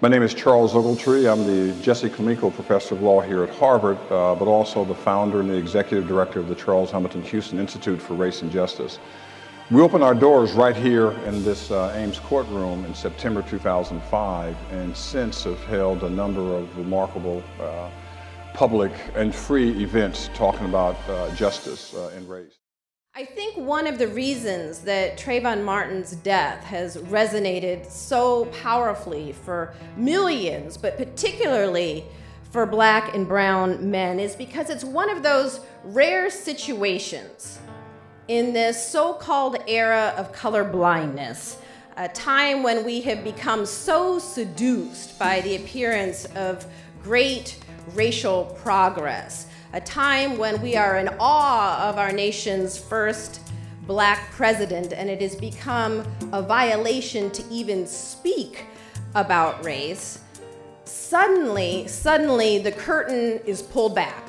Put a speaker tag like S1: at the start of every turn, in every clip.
S1: My name is Charles Ogletree. I'm the Jesse Klamico Professor of Law here at Harvard, but also the founder and the executive director of the Charles Hamilton Houston Institute for Race and Justice. We opened our doors right here in this Ames courtroom in September 2005, and since have held a number of remarkable public and free events talking about justice and race.
S2: I think one of the reasons that Trayvon Martin's death has resonated so powerfully for millions, but particularly for Black and brown men, is because it's one of those rare situations in this so-called era of color blindness, a time when we have become so seduced by the appearance of great racial progress, a time when we are in awe of our nation's first Black president, and it has become a violation to even speak about race. Suddenly the curtain is pulled back,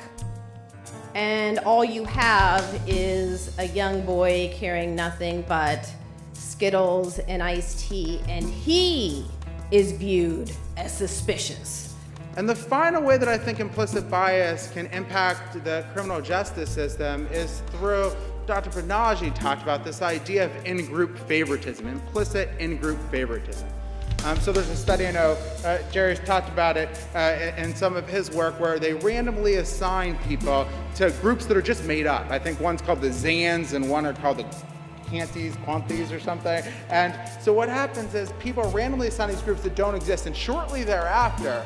S2: and all you have is a young boy carrying nothing but Skittles and iced tea, and he is viewed as suspicious.
S3: And the final way that I think implicit bias can impact the criminal justice system is through, Dr. Banaji talked about this idea of in-group favoritism, implicit in-group favoritism. So there's a study, I know Jerry's talked about it in some of his work, where they randomly assign people to groups that are just made up. I think one's called the Zans and one are called the Quanties or something. And so what happens is people randomly assign these groups that don't exist, and shortly thereafter,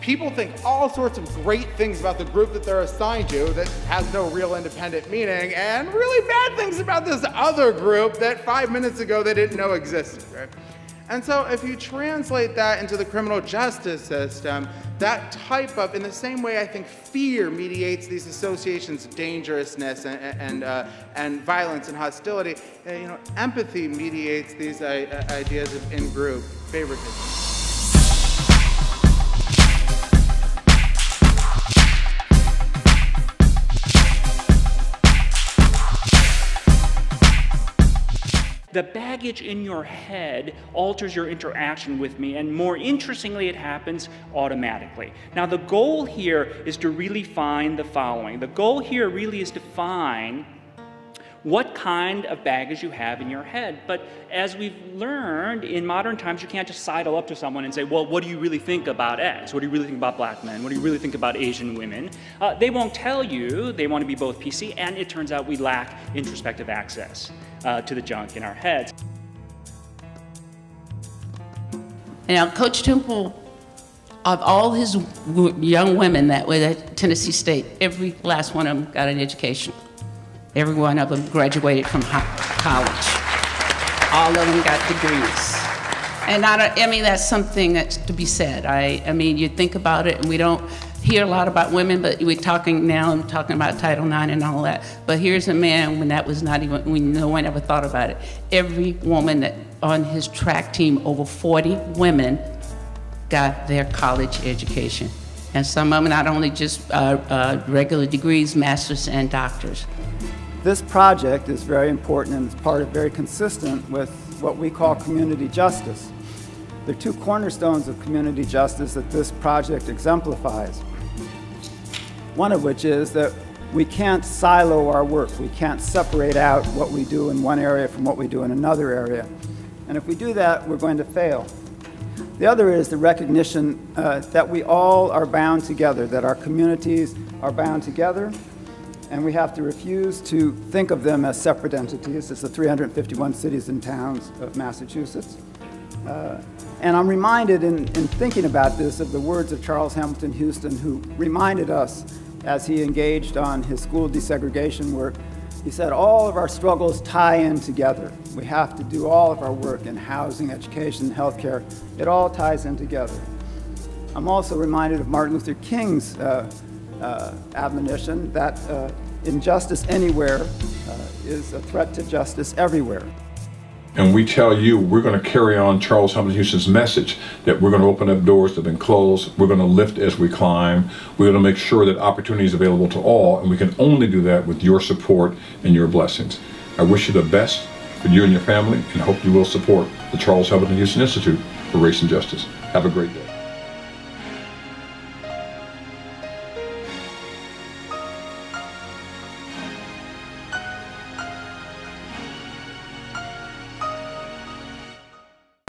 S3: people think all sorts of great things about the group that they're assigned to that has no real independent meaning, and really bad things about this other group that 5 minutes ago they didn't know existed, right? And so if you translate that into the criminal justice system, that type of, in the same way I think fear mediates these associations of dangerousness and violence and hostility, empathy mediates these ideas of in-group favoritism.
S4: The baggage in your head alters your interaction with me, and more interestingly, it happens automatically. Now, the goal here is to really find the following. The goal here really is to find what kind of baggage you have in your head. But as we've learned, in modern times, you can't just sidle up to someone and say, well, what do you really think about X? What do you really think about Black men? What do you really think about Asian women? They won't tell you. They want to be both PC, and it turns out we lack introspective access to the junk in our heads.
S5: Now, Coach Temple, of all his young women that were at Tennessee State, every last one of them got an education. Every one of them graduated from college. All of them got degrees. And I mean, that's something that's to be said. I mean, you think about it, and we don't hear a lot about women, but we're talking now and talking about Title IX and all that. But here's a man when that was not even, when no one ever thought about it. Every woman that on his track team, over 40 women got their college education. And some of them not only just regular degrees, masters and doctors.
S6: This project is very important, and it's very consistent with what we call community justice. There are two cornerstones of community justice that this project exemplifies. One of which is that we can't silo our work. We can't separate out what we do in one area from what we do in another area. And if we do that, we're going to fail. The other is the recognition that we all are bound together, that our communities are bound together, and we have to refuse to think of them as separate entities. It's the 351 cities and towns of Massachusetts. And I'm reminded in thinking about this of the words of Charles Hamilton Houston, who reminded us as he engaged on his school desegregation work. He said, all of our struggles tie in together. We have to do all of our work in housing, education, healthcare. It all ties in together. I'm also reminded of Martin Luther King's admonition that injustice anywhere is a threat to justice everywhere.
S1: And we tell you, we're going to carry on Charles Hamilton Houston's message that we're going to open up doors that have been closed. We're going to lift as we climb. We're going to make sure that opportunity is available to all, and we can only do that with your support and your blessings. I wish you the best for you and your family, and hope you will support the Charles Hamilton Houston Institute for Race and Justice. Have a great day.